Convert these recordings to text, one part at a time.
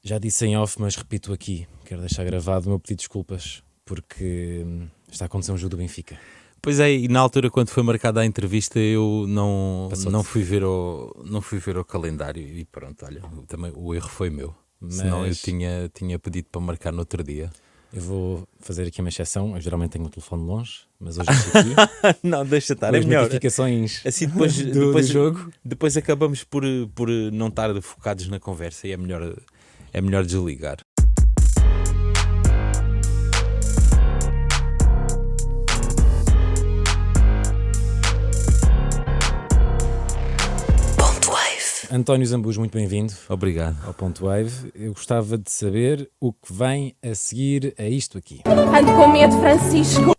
Já disse em off, mas repito aqui. Quero deixar gravado o meu pedido de desculpas porque está a acontecer um jogo do Benfica. Pois é, e na altura quando foi marcada a entrevista eu não Passou-te. fui ver o calendário e pronto, olha, também o erro foi meu. Senão eu Mas tinha pedido para marcar no outro dia. eu vou fazer aqui uma exceção. Eu geralmente tenho o telefone longe, mas hoje estou aqui. Não, deixa estar, Com é as melhor. notificações Assim depois, do jogo. depois acabamos por não estar focados na conversa e é melhor desligar. António Zambujo, muito bem-vindo Obrigado. ao Ponto Wave. Eu gostava de saber o que vem a seguir a isto aqui. Ando com medo, Francisco.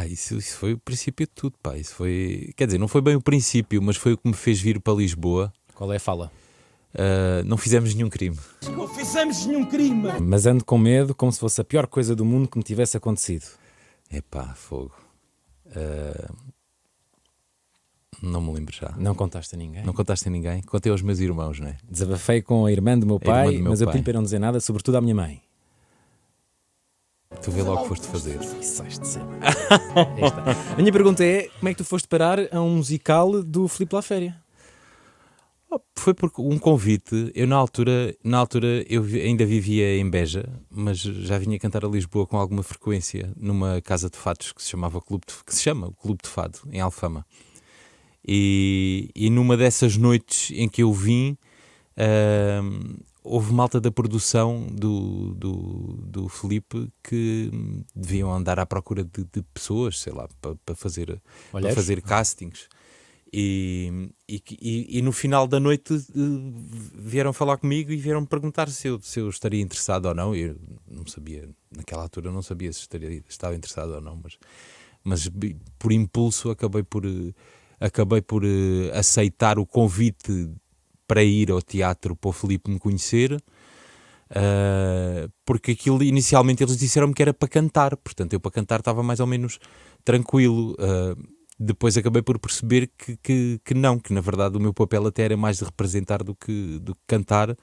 Isso foi o princípio de tudo, pá. Isso foi, quer dizer, não foi bem o princípio, mas foi o que me fez vir para Lisboa. Qual é a fala? Não fizemos nenhum crime. Não fizemos nenhum crime. Mas ando com medo como se fosse a pior coisa do mundo que me tivesse acontecido. Epá, fogo. Não me lembro já. Não contaste a ninguém? Não contaste a ninguém? Contei aos meus irmãos, não é? Desabafei com a irmã do meu pai, irmã do meu mas eu pai. pedi para não dizer nada, sobretudo à minha mãe. Tu vê logo o que foste fazer. Sais de cima. A minha pergunta é, como é que tu foste parar a um musical do Filipe Laféria? Foi por um convite. Eu na altura ainda vivia em Beja, mas já vinha cantar a Lisboa com alguma frequência numa casa de fados que se chama o Clube de Fado, em Alfama. E numa dessas noites em que eu vim, houve malta da produção do Filipe que deviam andar à procura de pessoas, sei lá, para fazer castings. E no final da noite vieram falar comigo e vieram perguntar se eu estaria interessado ou não. Eu não sabia, naquela altura não sabia se estava interessado ou não, mas por impulso acabei por aceitar o convite para ir ao teatro para o Filipe me conhecer, porque aquilo inicialmente eles disseram-me que era para cantar, portanto eu para cantar estava mais ou menos tranquilo. Depois acabei por perceber que não, que na verdade o meu papel até era mais de representar do que cantar,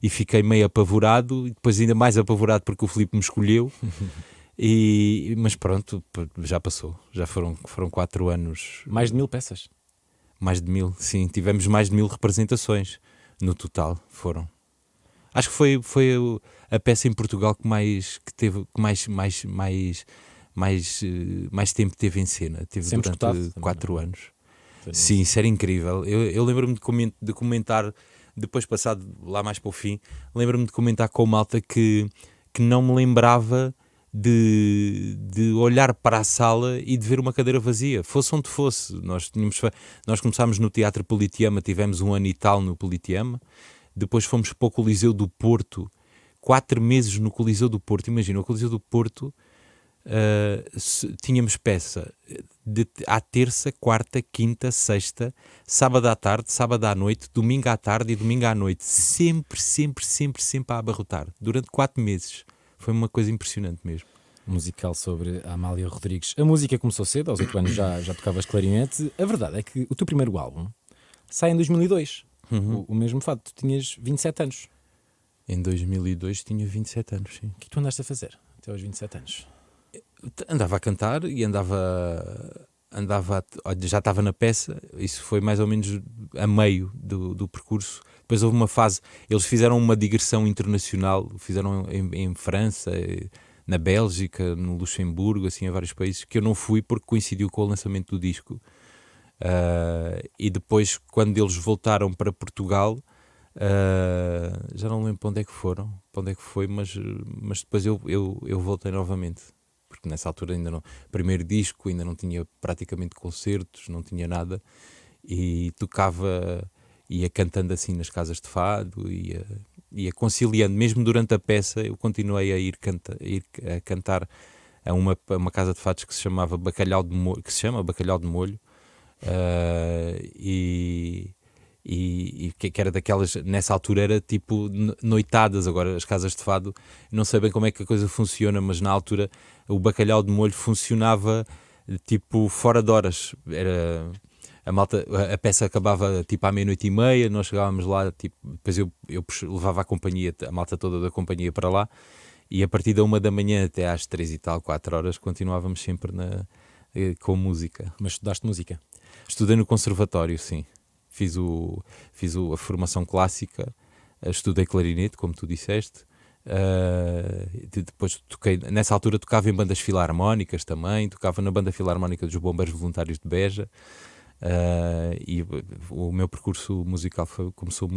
e fiquei meio apavorado, e depois ainda mais apavorado porque o Filipe me escolheu. Mas pronto, já passou, já foram 4 anos. Mais de 1000 peças. Mais de 1000, sim, tivemos mais de 1000 representações no total, foram. Acho que foi a peça em Portugal que mais tempo teve em cena, teve Sempre durante escutado, 4 anos. Também. Sim, isso era incrível. Eu lembro-me de comentar, depois passado lá mais para o fim, lembro-me de comentar com o malta que não me lembrava de olhar para a sala e de ver uma cadeira vazia, fosse onde fosse. Nós começámos no Teatro Politeama, tivemos 1 ano e tal no Politeama, depois fomos para o Coliseu do Porto, 4 meses no Coliseu do Porto. Imagina, o Coliseu do Porto, tínhamos peça à terça, quarta, quinta, sexta, sábado à tarde, sábado à noite, domingo à tarde e domingo à noite, sempre a abarrotar, durante 4 meses. Foi uma coisa impressionante mesmo. Um musical sobre a Amália Rodrigues. A música começou cedo, aos 8 anos já tocavas clarinete. A verdade é que o teu primeiro álbum sai em 2002. O mesmo fado, tu tinhas 27 anos. Em 2002 tinha 27 anos, sim. O que tu andaste a fazer até aos 27 anos? Andava a cantar e já estava na peça. Isso foi mais ou menos a meio do percurso. Depois houve uma fase, eles fizeram uma digressão internacional, fizeram em França, na Bélgica, no Luxemburgo, assim, a vários países, que eu não fui porque coincidiu com o lançamento do disco. E depois, quando eles voltaram para Portugal, já não lembro para onde é que foi, mas depois eu voltei novamente. Porque nessa altura ainda não, primeiro disco, ainda não tinha praticamente concertos, não tinha nada, e tocava, ia cantando assim nas casas de fado, ia conciliando, mesmo durante a peça eu continuei a ir a cantar a uma casa de fados que se chama Bacalhau de Molho, e que era daquelas, nessa altura era tipo noitadas. Agora as casas de fado, não sei bem como é que a coisa funciona, mas na altura o Bacalhau de Molho funcionava tipo fora de horas, a peça acabava tipo à 00:30, nós chegávamos lá, tipo, depois eu levava a companhia, a malta toda da companhia para lá, e a partir da 1 da manhã até às 3 e tal, 4 horas, continuávamos sempre com música. Mas estudaste música? Estudei no conservatório, sim. Fiz a formação clássica, estudei clarinete, como tu disseste. Depois toquei, nessa altura tocava em bandas filarmónicas também, tocava na banda filarmónica dos Bombeiros Voluntários de Beja. E o meu percurso musical começou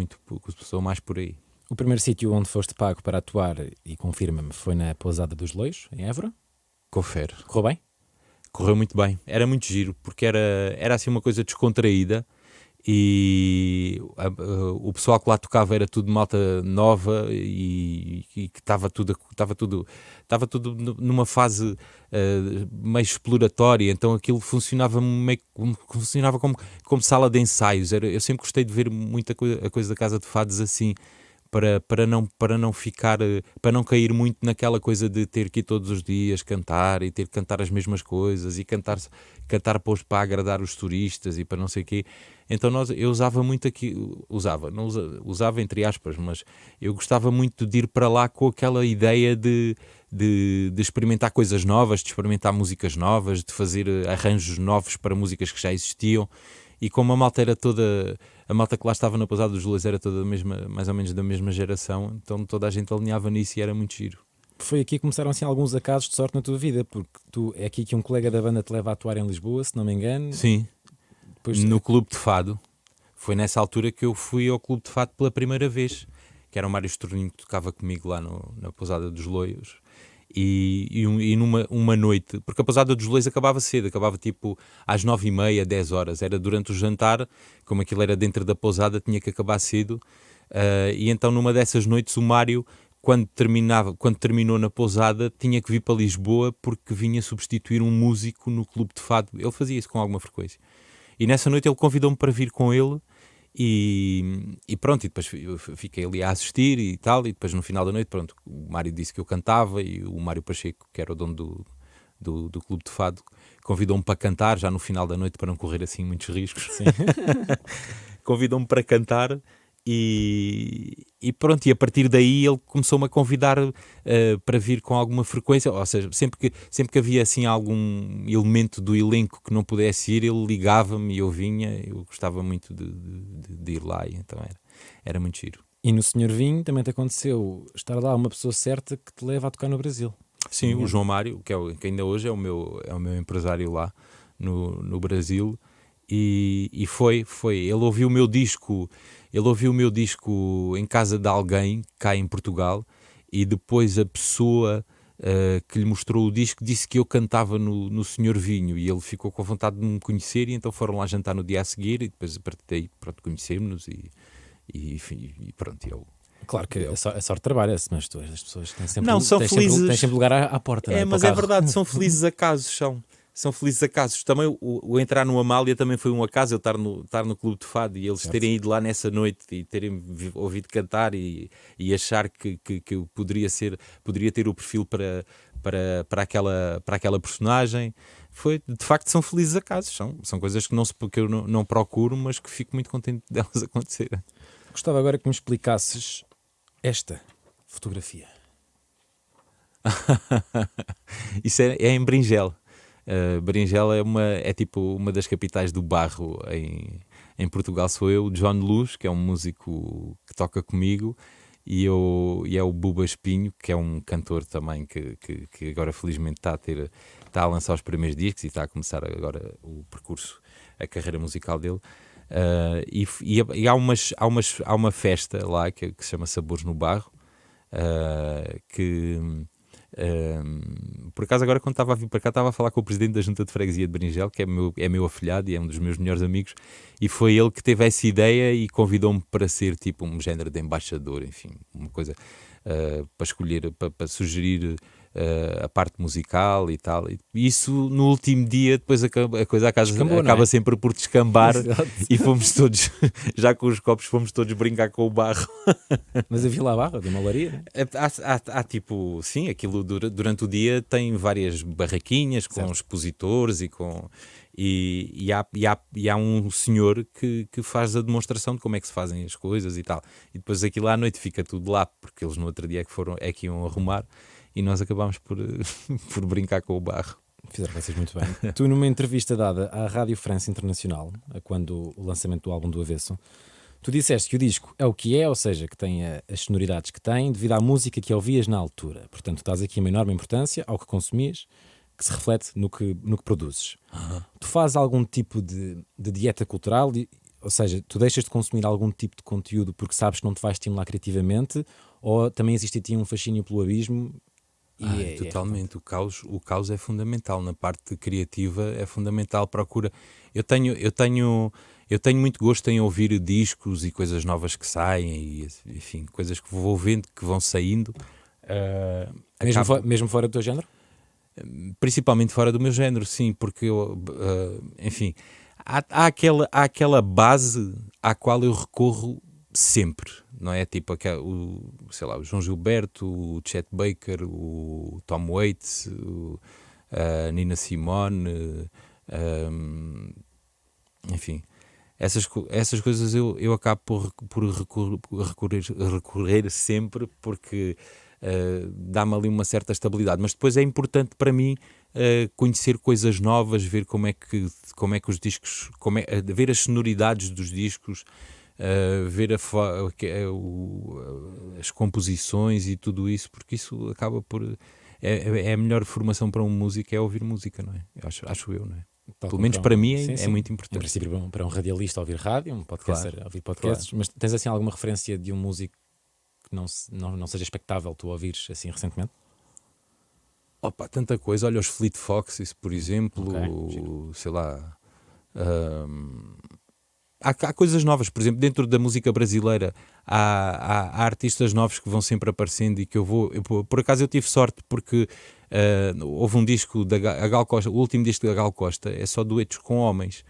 mais por aí. O primeiro sítio onde foste pago para atuar, e confirma-me, foi na Pousada dos Loios, em Évora? Confere. Correu bem? Correu muito bem, era muito giro, porque era assim uma coisa descontraída, e o pessoal que lá tocava era tudo malta nova, e que estava tudo numa fase meio exploratória, então aquilo funcionava como sala de ensaios. Eu sempre gostei de ver muita a coisa da Casa de Fados assim, para não cair muito naquela coisa de ter que ir todos os dias cantar e ter que cantar as mesmas coisas e cantar para agradar os turistas e para não sei o quê. Então eu usava muito aqui, usava entre aspas, mas eu gostava muito de ir para lá com aquela ideia de experimentar coisas novas, de experimentar músicas novas, de fazer arranjos novos para músicas que já existiam. E como a malta que lá estava na Pousada dos Loios era toda mais ou menos da mesma geração, então toda a gente alinhava nisso e era muito giro. Foi aqui que começaram assim alguns acasos de sorte na tua vida, porque é aqui que um colega da banda te leva a atuar em Lisboa, se não me engano. Sim, depois... no Clube de Fado. Foi nessa altura que eu fui ao Clube de Fado pela primeira vez, que era o Mário Estorninho que tocava comigo lá na Pousada dos Loios. E numa noite, porque a Pousada dos Loios acabava cedo, acabava tipo às 9:30, 10 horas, era durante o jantar, como aquilo era dentro da pousada, tinha que acabar cedo, e então numa dessas noites o Mário, quando terminou na pousada, tinha que vir para Lisboa porque vinha substituir um músico no Clube de Fado. Ele fazia isso com alguma frequência, e nessa noite ele convidou-me para vir com ele. E pronto, e depois eu fiquei ali a assistir e tal, e depois no final da noite, pronto, o Mário disse que eu cantava, e o Mário Pacheco, que era o dono do Clube de Fado, convidou-me para cantar já no final da noite, para não correr assim muitos riscos. Sim. Convidou-me para cantar, e pronto, e a partir daí ele começou-me a convidar para vir com alguma frequência, ou seja, sempre que havia assim algum elemento do elenco que não pudesse ir, ele ligava-me e eu vinha. Eu gostava muito de ir lá, e então era muito giro. E no Senhor Vinho também te aconteceu estar lá uma pessoa certa que te leva a tocar no Brasil. Sim, o João Mário, que ainda hoje é o meu empresário lá no Brasil, e foi, ele ouviu o meu disco em casa de alguém cá em Portugal, e depois a pessoa que lhe mostrou o disco disse que eu cantava no Senhor Vinho, e ele ficou com vontade de me conhecer, e então foram lá jantar no dia a seguir, e depois a partir daí, pronto, conhecemos-nos, e pronto, eu... Claro que a sorte trabalha-se, mas as pessoas têm sempre, Não, são felizes. Têm sempre lugar à porta. Não é? Mas é verdade, são felizes acasos, são felizes acasos. Também o entrar no Amália também foi um acaso, eu estar no Clube de Fado, e eles terem ido lá nessa noite e terem ouvido cantar, e achar que eu poderia ter o perfil para aquela personagem. De facto, são felizes acasos, são coisas que eu não procuro, mas que fico muito contente delas acontecerem. Gostava agora que me explicasses esta fotografia. Isso é em Bringel. Bringel é tipo uma das capitais do barro em Portugal. Sou eu, John Luz, que é um músico que toca comigo, e é o Buba Espinho, que é um cantor também que agora felizmente está a lançar os primeiros discos e está a começar agora o percurso, a carreira musical dele. E há uma festa lá que se chama Sabores no Barro, que por acaso agora, quando estava a vir para cá, estava a falar com o presidente da Junta de Freguesia de Bringel, que é meu afilhado e é um dos meus melhores amigos, e foi ele que teve essa ideia e convidou-me para ser tipo um género de embaixador, enfim, uma coisa para escolher, para sugerir a parte musical e tal. E isso no último dia, depois a coisa acaba sempre por descambar. Exato. E fomos todos, já com os copos, fomos todos brincar com o barro. Mas havia lá barro, de uma olaria, não é? Há tipo, sim, aquilo durante o dia tem várias barraquinhas com expositores E há um senhor que faz a demonstração de como é que se fazem as coisas e tal. E depois aquilo à noite fica tudo lá, porque eles no outro dia é que iam arrumar, e nós acabámos por, por brincar com o barro. Fizeram vocês muito bem. Tu, numa entrevista dada à Rádio França Internacional, quando o lançamento do álbum do Avesso, tu disseste que o disco é o que é, ou seja, que tem as sonoridades que tem, devido à música que ouvias na altura. Portanto, estás aqui uma enorme importância ao que consumias, que se reflete no que produzes. Tu fazes algum tipo de dieta cultural, ou seja, tu deixas de consumir algum tipo de conteúdo porque sabes que não te vai estimular criativamente, ou também existe em ti um fascínio pelo abismo? Totalmente, o caos é fundamental, na parte criativa é fundamental. Procura. Eu tenho muito gosto em ouvir discos e coisas novas que saem, e enfim, coisas que vou vendo, que vão saindo. Mesmo fora do teu género? Principalmente fora do meu género, sim, porque eu, enfim, há aquela base à qual eu recorro sempre, não é? Tipo, sei lá, o João Gilberto, o Chet Baker, o Tom Waits, a Nina Simone, enfim, essas coisas eu acabo por recorrer sempre, porque dá-me ali uma certa estabilidade. Mas depois é importante para mim conhecer coisas novas, ver como é que os discos, ver as sonoridades dos discos, ver as composições e tudo isso, porque isso acaba por... É a melhor formação para um músico, é ouvir música, não é? Acho eu, não é? Pelo menos para mim é muito importante. Em princípio, para um radialista ouvir rádio, um podcaster ouvir podcasts, mas tens assim alguma referência de um músico que não seja expectável tu ouvires assim recentemente? Opa, tanta coisa. Olha, os Fleet Foxes, por exemplo, sei lá. Há coisas novas, por exemplo, dentro da música brasileira há artistas novos que vão sempre aparecendo, e que por acaso eu tive sorte, porque houve um disco da Gal Costa, o último disco da Gal Costa é só duetos com homens,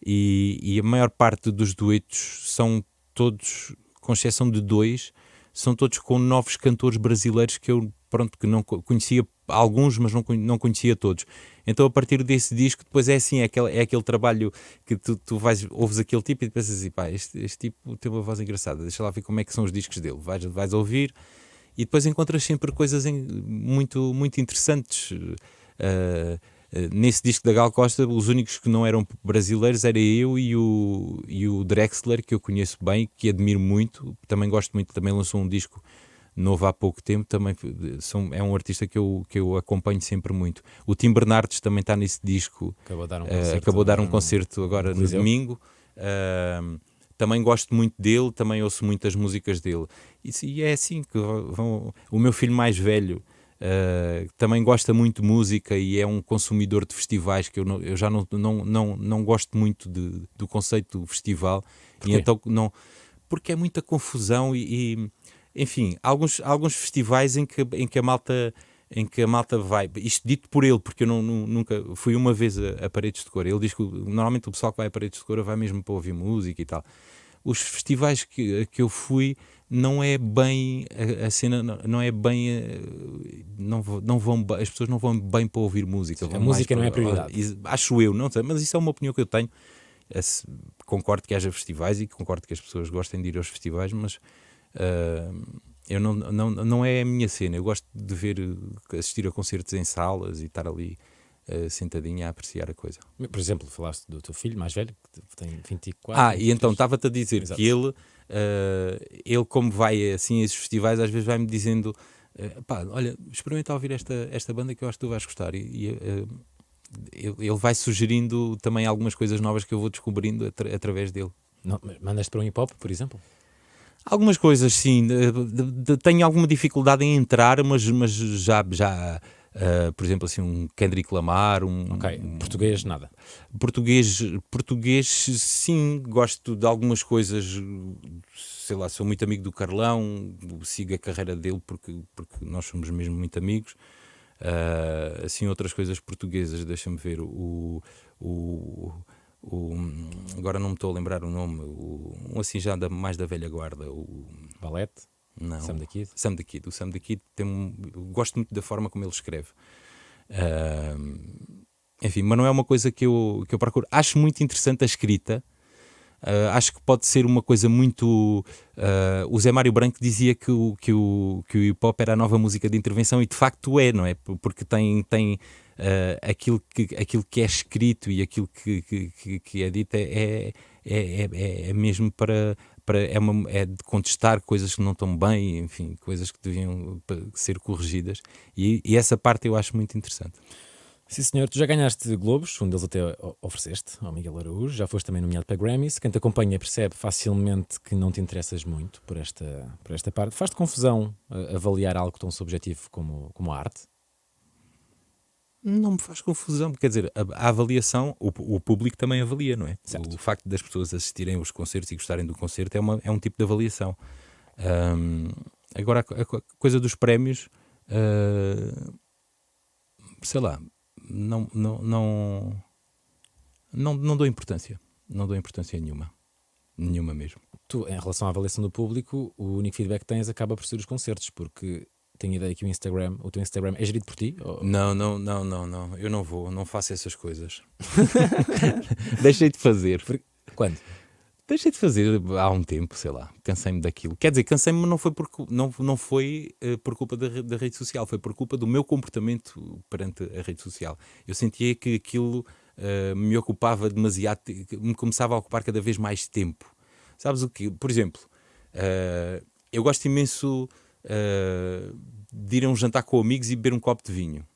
e a maior parte dos duetos são todos, com exceção de 2, são todos com novos cantores brasileiros que eu que não conhecia alguns, mas não conhecia todos. Então, a partir desse disco, depois é assim, é aquele trabalho que tu ouves aquele tipo e pensas assim, pá, este tipo tem uma voz engraçada, deixa lá ver como é que são os discos dele. Vais ouvir, e depois encontras sempre coisas muito, muito interessantes. Nesse disco da Gal Costa, os únicos que não eram brasileiros era eu e o Drexler, que eu conheço bem, que admiro muito, também gosto muito, também lançou um disco novo há pouco tempo, também é um artista que eu acompanho sempre muito. O Tim Bernardes também está nesse disco, acabou de dar um concerto agora no domingo. Também gosto muito dele, também ouço muitas músicas dele, e é assim que o meu filho mais velho também gosta muito de música e é um consumidor de festivais, que eu já não gosto muito do conceito do festival. E então porque é muita confusão e enfim, alguns festivais em que a malta vai, isto dito por ele, porque eu nunca fui uma vez a Paredes de Cor. Ele diz que normalmente o pessoal que vai a Paredes de Cor vai mesmo para ouvir música e tal. Os festivais que eu fui, não é bem a cena, não é bem, as pessoas não vão bem para ouvir música. A música não é a prioridade. Acho eu, não sei, mas isso é uma opinião que eu tenho. Concordo que haja festivais e concordo que as pessoas gostem de ir aos festivais, mas eu não é a minha cena. Eu gosto de assistir a concertos em salas e estar ali sentadinho a apreciar a coisa. Por exemplo, falaste do teu filho mais velho, que tem 24. E então estava-te a dizer, exato, que ele como vai assim a esses festivais, às vezes vai-me dizendo, pá, olha, experimenta ouvir esta banda que eu acho que tu vais gostar, e ele vai sugerindo também algumas coisas novas que eu vou descobrindo através dele. Mandas-te para um hip-hop, por exemplo? Algumas coisas, sim. Tenho alguma dificuldade em entrar, mas já por exemplo, assim, um Kendrick Lamar, português, nada. Português, sim, gosto de algumas coisas, sei lá, sou muito amigo do Carlão, sigo a carreira dele porque nós somos mesmo muito amigos. Assim, outras coisas portuguesas, deixa-me ver, agora não me estou a lembrar o nome, assim já mais da velha guarda, o Valete? Não. Sam the Kid? O Sam the Kid gosto muito da forma como ele escreve. Enfim, mas não é uma coisa que eu procuro. Acho muito interessante a escrita. Acho que pode ser uma coisa muito... o Zé Mário Branco dizia que o hip-hop era a nova música de intervenção, e de facto é, não é? Porque tem aquilo que é escrito e aquilo que é dito é mesmo é de contestar coisas que não estão bem, enfim, coisas que deviam ser corrigidas, e essa parte eu acho muito interessante. Sim, senhor. Tu já ganhaste Globos, um deles até ofereceste ao Miguel Araújo, já foste também nomeado para Grammys. Quem te acompanha percebe facilmente que não te interessas muito por esta parte. Faz-te confusão avaliar algo tão subjetivo como a arte? Não me faz confusão, quer dizer, a avaliação, o público também avalia, não é? Certo. O facto das pessoas assistirem aos concertos e gostarem do concerto é um tipo de avaliação. Agora, a coisa dos prémios, sei lá, não dou importância. Não dou importância nenhuma mesmo. Tu, em relação à avaliação do público, o único feedback que tens acaba por ser os concertos, porque tenho ideia que o teu Instagram é gerido por ti? Não, eu não faço essas coisas. Deixei de fazer. Quando? Deixei de fazer há um tempo, sei lá, cansei-me daquilo. Quer dizer, cansei-me, mas não foi por culpa da rede social, foi por culpa do meu comportamento perante a rede social. Eu sentia que aquilo me ocupava demasiado, me começava a ocupar cada vez mais tempo. Sabes o quê? Por exemplo, eu gosto imenso de ir a um jantar com amigos e beber um copo de vinho.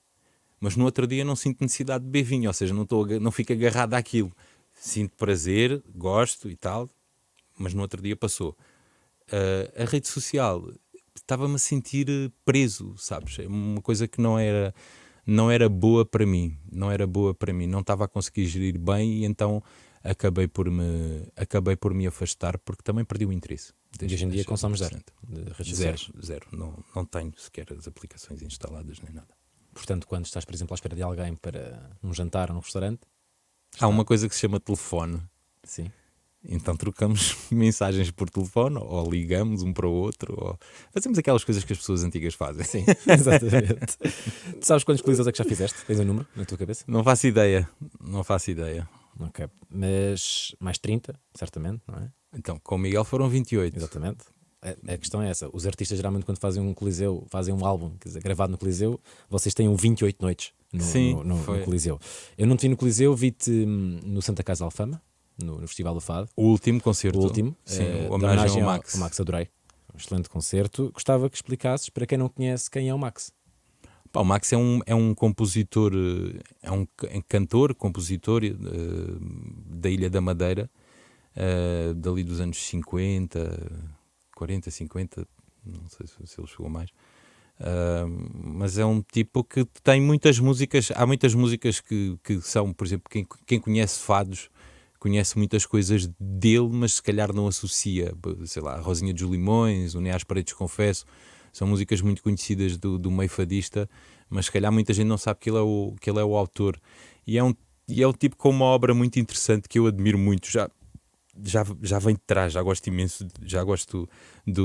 Mas no outro dia não sinto necessidade de beber vinho, ou seja, não fico agarrado àquilo. Sinto prazer, gosto e tal, mas no outro dia passou. A rede social estava-me a sentir preso, sabes? É uma coisa que não era boa para mim, não estava a conseguir gerir bem, e então acabei por me afastar, porque também perdi o interesse. E hoje em dia consomes zero de redes sociais? Zero. Não tenho sequer as aplicações instaladas nem nada. Portanto, quando estás, por exemplo, à espera de alguém para um jantar ou num restaurante... Há uma coisa que se chama telefone. Sim. Então trocamos mensagens por telefone, ou ligamos um para o outro, ou fazemos aquelas coisas que as pessoas antigas fazem. Sim, exatamente. Tu sabes quantos colisões é que já fizeste? Tens um número na tua cabeça? Não faço ideia. Ok. Mas mais 30, certamente, não é? Então, com o Miguel foram 28. Exatamente. A questão é essa. Os artistas geralmente, quando fazem um coliseu, fazem um álbum, quer dizer, gravado no coliseu, vocês têm 28 noites no coliseu. Eu não te vi no coliseu, vi-te no Santa Casa Alfama, no Festival do Fado. O último concerto. O último. Sim, homenagem ao Max. O Max, adorei. Um excelente concerto. Gostava que explicasses, para quem não conhece, quem é o Max. O Max é um compositor, é um cantor, compositor da Ilha da Madeira, dali dos anos 40, 50, não sei se ele chegou mais, mas é um tipo que tem muitas músicas. Há muitas músicas que são, por exemplo, quem conhece fados conhece muitas coisas dele, mas se calhar não associa, sei lá, a Rosinha dos Limões, o Nem às Paredes Confesso, são músicas muito conhecidas do meio fadista, mas se calhar muita gente não sabe que ele é o autor, e é um tipo com uma obra muito interessante que eu admiro muito. Já vem de trás, já gosto imenso, já gosto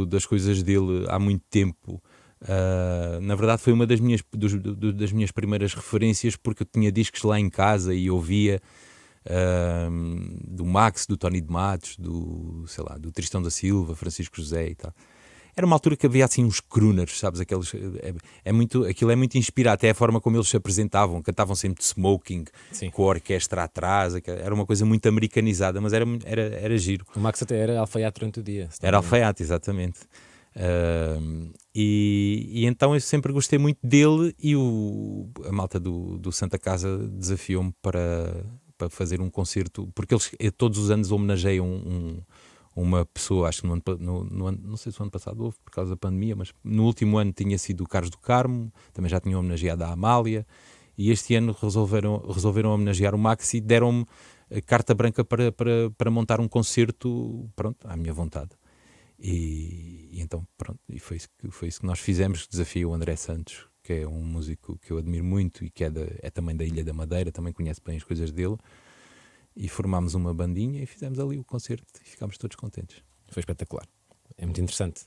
das coisas dele há muito tempo. Na verdade foi uma das minhas primeiras referências, porque eu tinha discos lá em casa e ouvia do Max, do Tony de Matos, do Tristão da Silva, Francisco José e tal. Era uma altura que havia assim uns crooners, sabes? Aqueles, aquilo é muito inspirado, até a forma como eles se apresentavam, cantavam sempre de smoking, sim, com a orquestra atrás, era uma coisa muito americanizada, mas era giro. O Max até era alfaiate durante o dia. Era alfaiate, exatamente. E então eu sempre gostei muito dele, e a malta do Santa Casa desafiou-me para fazer um concerto, porque eles todos os anos homenageiam uma pessoa. Acho que no ano, não sei se o ano passado houve por causa da pandemia, mas no último ano tinha sido o Carlos do Carmo, também já tinham homenageado a Amália, e este ano resolveram homenagear o Max e deram-me a carta branca para montar um concerto, pronto, à minha vontade. E então, pronto, e foi isso que nós fizemos. Desafio o André Santos, que é um músico que eu admiro muito e que é também da Ilha da Madeira, também conhece bem as coisas dele, e formámos uma bandinha e fizemos ali o concerto e ficámos todos contentes. Foi espetacular. É muito interessante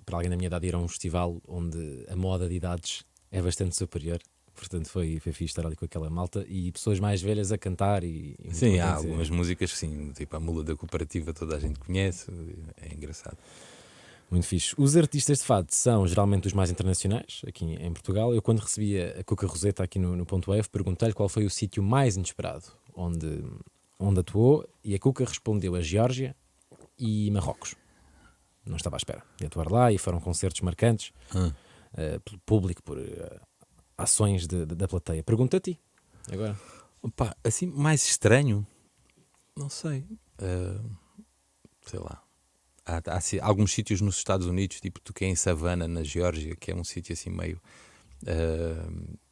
para alguém da minha idade ir a um festival onde a moda de idades é bastante superior. Portanto, foi fixe estar ali com aquela malta e pessoas mais velhas a cantar. E muito Sim, há contentes. algumas músicas, sim, tipo a Mula da Cooperativa, toda a gente conhece, é engraçado. Muito fixe. Os artistas de fado são geralmente os mais internacionais, aqui em Portugal. Eu, quando recebi a Cuca Roseta aqui no Ponto F, perguntei-lhe qual foi o sítio mais inesperado onde atuou, e a Cuca respondeu a Geórgia e Marrocos. Não estava à espera de atuar lá, e foram concertos marcantes, pelo público, por ações da plateia. Pergunta a ti, agora. Opa, assim, mais estranho, não sei, sei lá. Há alguns sítios nos Estados Unidos, tipo Toquei em Savannah, na Geórgia, que é um sítio assim meio...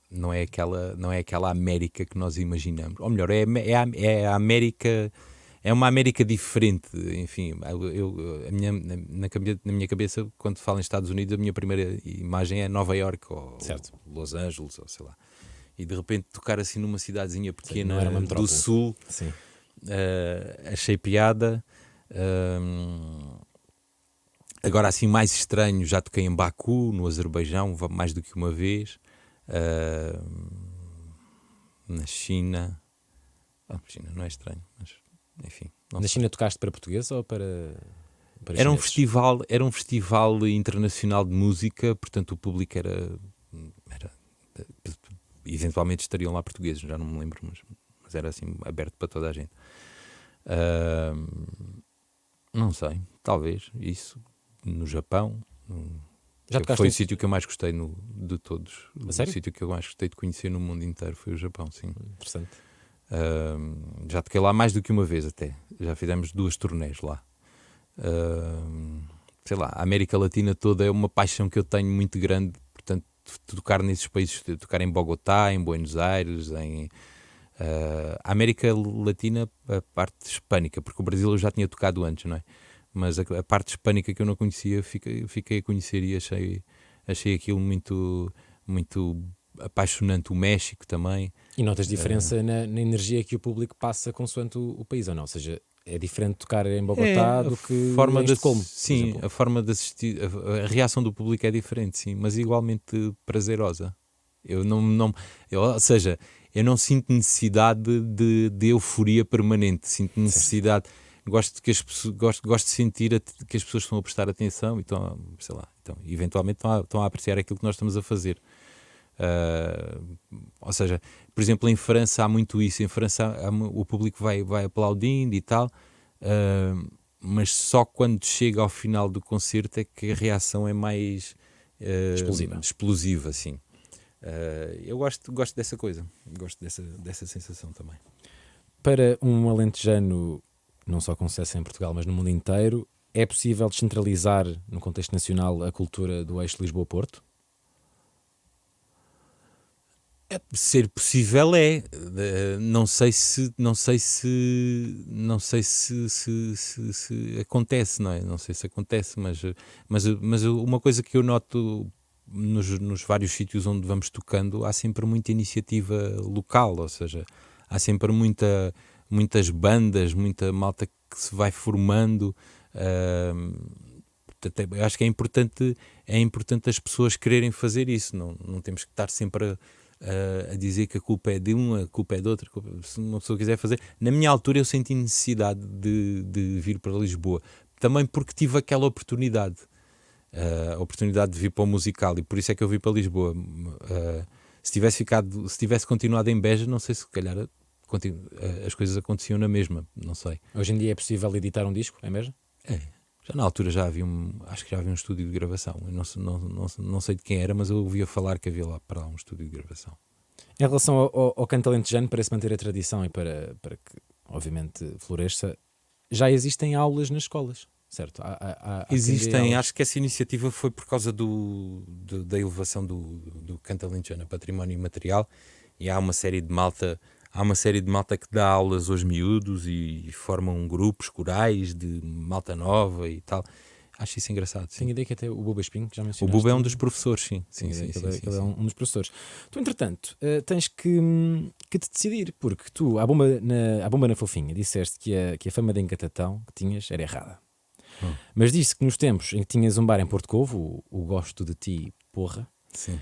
não é aquela América que nós imaginamos. Ou melhor, é a América... É uma América diferente, enfim. Na minha cabeça, quando falo em Estados Unidos, a minha primeira imagem é Nova York ou Los Angeles, ou sei lá. E de repente tocar assim numa cidadezinha pequena do sul, Sim. achei piada. Agora assim mais estranho, já toquei em Baku, no Azerbaijão, mais do que uma vez. Na China. China não é estranho, mas enfim. Na China tocaste para português ou para era um chineses? festival internacional de música, portanto o público era eventualmente estariam lá portugueses, já não me lembro, mas era assim aberto para toda a gente. Não sei, talvez isso no Japão. Foi o sítio que eu mais gostei de todos. O sítio que eu mais gostei de conhecer no mundo inteiro foi o Japão, sim. Interessante. Já toquei lá mais do que uma vez até. Já fizemos 2 turnés lá. Sei lá, a América Latina toda é uma paixão que eu tenho muito grande. Portanto, tocar nesses países, tocar em Bogotá, em Buenos Aires, a América Latina, a parte hispânica, porque o Brasil eu já tinha tocado antes, não é? Mas a parte hispânica que eu não conhecia, fiquei a conhecer e achei aquilo muito, muito apaixonante. O México também. E notas diferença na energia que o público passa consoante o país, ou não? Ou seja, é diferente tocar em Bogotá do que em Estocolmo. Sim, a forma de assistir, a reação do público é diferente, sim, mas igualmente prazerosa. Ou seja, eu não sinto necessidade de euforia permanente, sinto necessidade... Gosto de sentir que as pessoas estão a prestar atenção e eventualmente estão a apreciar aquilo que nós estamos a fazer. Ou seja, por exemplo, em França há muito isso. Em França o público vai aplaudindo e tal, mas só quando chega ao final do concerto é que a reação é mais explosiva, assim. Eu gosto dessa coisa, gosto dessa sensação também. Para um alentejano, não só com sucesso em Portugal, mas no mundo inteiro, é possível descentralizar, no contexto nacional, a cultura do eixo Lisboa-Porto? Ser possível é. Não sei se acontece, não é? Não sei se acontece, mas uma coisa que eu noto nos vários sítios onde vamos tocando, há sempre muita iniciativa local, ou seja, há sempre muitas bandas, muita malta que se vai formando. Portanto, eu acho que é importante as pessoas quererem fazer isso. Não temos que estar sempre a dizer que a culpa é de um, a culpa é de outro. Se uma pessoa quiser fazer... Na minha altura eu senti necessidade de vir para Lisboa, também porque tive aquela oportunidade, a oportunidade de vir para o musical, e por isso é que eu vim para Lisboa. Se tivesse continuado em Beja, não sei se calhar as coisas aconteciam na mesma, não sei. Hoje em dia é possível editar um disco, é mesmo? Já na altura acho que já havia um estúdio de gravação. Eu não sei de quem era, mas eu ouvia falar que havia lá para lá um estúdio de gravação. Em relação ao canto alentejano, para se manter a tradição e para que, obviamente, floresça, já existem aulas nas escolas, certo? Existem, acho que essa iniciativa foi por causa da elevação do canto alentejano a património imaterial, e há uma série de malta que dá aulas aos miúdos e formam grupos corais de malta nova e tal. Acho isso engraçado. Sim. Tenho a ideia que até o Buba Espinho, que já mencionaste. O Buba é um dos professores, sim. Ele é um dos professores. Tu, entretanto, tens que te decidir, porque tu, à bomba na fofinha, disseste que a fama de engatatão que tinhas era errada. Mas disse que nos tempos em que tinhas um bar em Porto Covo, o Gosto de Ti, porra, sim,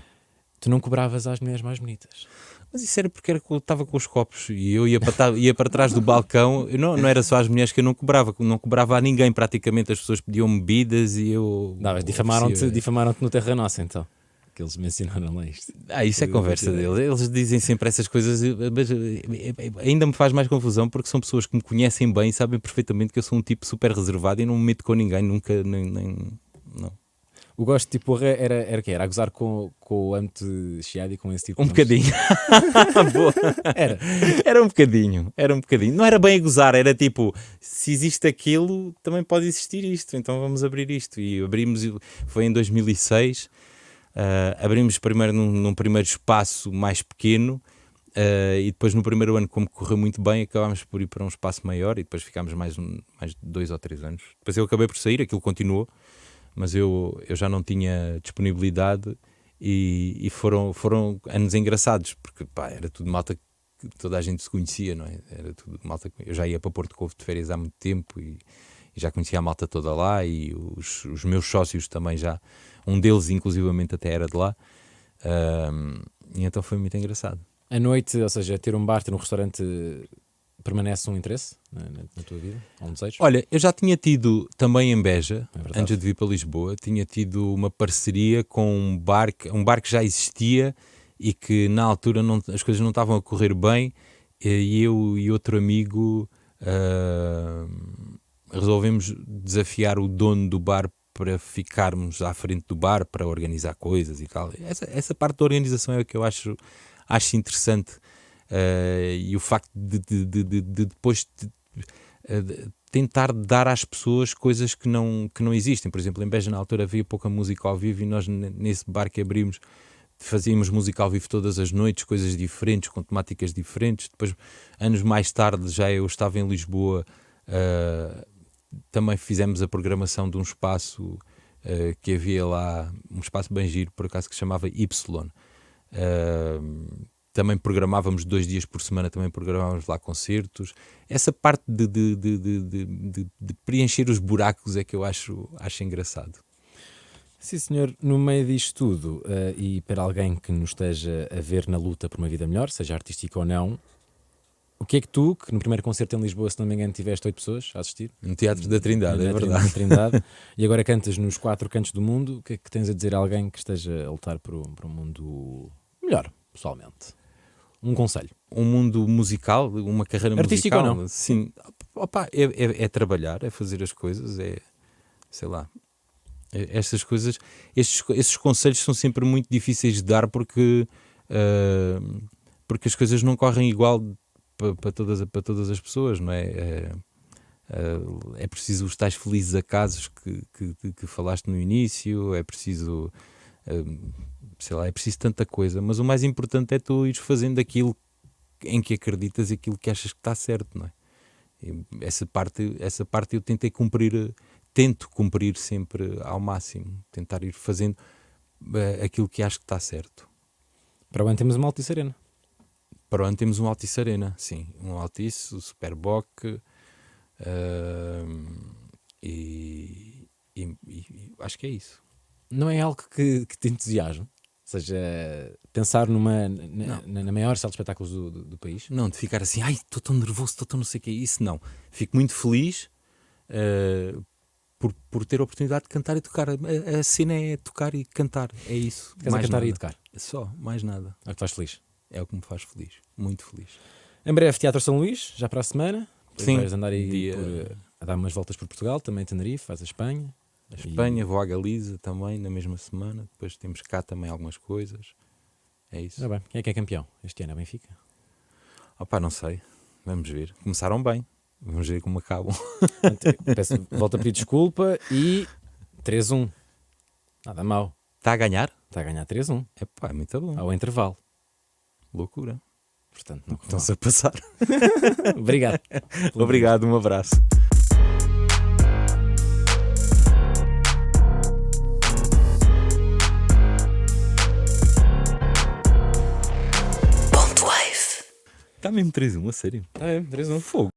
Tu não cobravas às mulheres mais bonitas. Mas isso era porque eu estava com os copos e eu ia para trás do balcão. Não era só as mulheres que eu não cobrava a ninguém praticamente. As pessoas pediam bebidas e eu... Difamaram-te no Terra Nossa, então. Que eles mencionaram lá isto. Isso é conversa deles. Eles dizem sempre essas coisas, mas ainda me faz mais confusão porque são pessoas que me conhecem bem e sabem perfeitamente que eu sou um tipo super reservado e não me meto com ninguém, nunca, não. O gosto tipo era o quê? Era a gozar com o âmbito chiado e com esse tipo Um de bocadinho. Boa. Era um bocadinho. Não era bem a gozar, era tipo, se existe aquilo, também pode existir isto, então vamos abrir isto. E abrimos, foi em 2006, abrimos primeiro num primeiro espaço mais pequeno, e depois no primeiro ano, como correu muito bem, acabámos por ir para um espaço maior e depois ficámos mais 2 ou 3 anos. Depois eu acabei por sair, aquilo continuou, mas eu já não tinha disponibilidade e foram anos engraçados, porque era tudo malta que toda a gente se conhecia, não é? Era tudo malta. Eu já ia para Porto Covo de férias há muito tempo e já conhecia a malta toda lá e os meus sócios também já, um deles inclusivamente até era de lá, e então foi muito engraçado. A noite, ou seja, ter um bar, ter um restaurante, permanece um interesse na tua vida? Ou um desejo? Olha, eu já tinha tido também em Beja, verdade. antes de vir para Lisboa, tinha tido uma parceria com um bar que já existia e que na altura as coisas não estavam a correr bem, e eu e outro amigo resolvemos desafiar o dono do bar para ficarmos à frente do bar, para organizar coisas e tal. Essa parte da organização é o que eu acho interessante, e o facto de depois tentar dar às pessoas coisas que não existem. Por exemplo, em Beja na altura havia pouca música ao vivo e nós nesse bar que abrimos fazíamos música ao vivo todas as noites, coisas diferentes, com temáticas diferentes. Depois, anos mais tarde, já eu estava em Lisboa, também fizemos a programação de um espaço que havia lá, um espaço bem giro, por acaso, que se chamava Y. Também programávamos 2 dias por semana, também programávamos lá concertos. Essa parte de preencher os buracos é que eu acho engraçado. Sim, senhor. No meio disto tudo, e para alguém que nos esteja a ver na luta por uma vida melhor, seja artística ou não, o que é que tu, que no primeiro concerto em Lisboa, se não me engano, tiveste 8 pessoas a assistir? No Teatro da Trindade, é verdade. Na Trindade, e agora cantas nos 4 cantos do mundo, o que é que tens a dizer a alguém que esteja a lutar por um mundo melhor, pessoalmente? Um conselho. Um mundo musical, uma carreira artística musical. Ou não? Sim. Opa, é trabalhar, é fazer as coisas, sei lá. Estas coisas, esses conselhos são sempre muito difíceis de dar porque as coisas não correm igual para todas as pessoas, não é? É preciso os tais felizes acasos que falaste no início, é preciso, sei lá, é preciso tanta coisa, mas o mais importante é tu ires fazendo aquilo em que acreditas e aquilo que achas que está certo, não é? E essa parte eu tento cumprir sempre ao máximo, tentar ir fazendo aquilo que acho que está certo. Para o ano temos uma Altice Arena. Para o ano temos um Altice Arena, sim. Um Altice, o Superboc, e acho que é isso. Não é algo que te entusiasma? Ou seja, pensar na maior sala de espetáculos do país? Não, de ficar assim, ai, estou tão nervoso, estou tão não sei o que é isso, não. Fico muito feliz por ter a oportunidade de cantar e tocar. A cena é tocar e cantar, é isso. Queres cantar nada. E tocar? Só, mais nada. É o que te faz feliz? É o que me faz feliz, muito feliz. Em breve, Teatro São Luís, já para a semana. Sim. Vais andar aí a dar umas voltas por Portugal, também Tenerife, faz a Espanha. Vou à Galiza também, na mesma semana. Depois temos cá também algumas coisas. É isso. Bem. Quem é campeão este ano? É Benfica? Opa, não sei. Vamos ver. Começaram bem. Vamos ver como acabam. Volto a pedir desculpa e 3-1. Nada mal. Está a ganhar? Está a ganhar 3-1. É muito bom. Ao intervalo. Loucura. Portanto, não Estão-se a passar. Obrigado. Obrigado, um abraço. Está mesmo 3-1, a sério? É, 3-1. Fogo.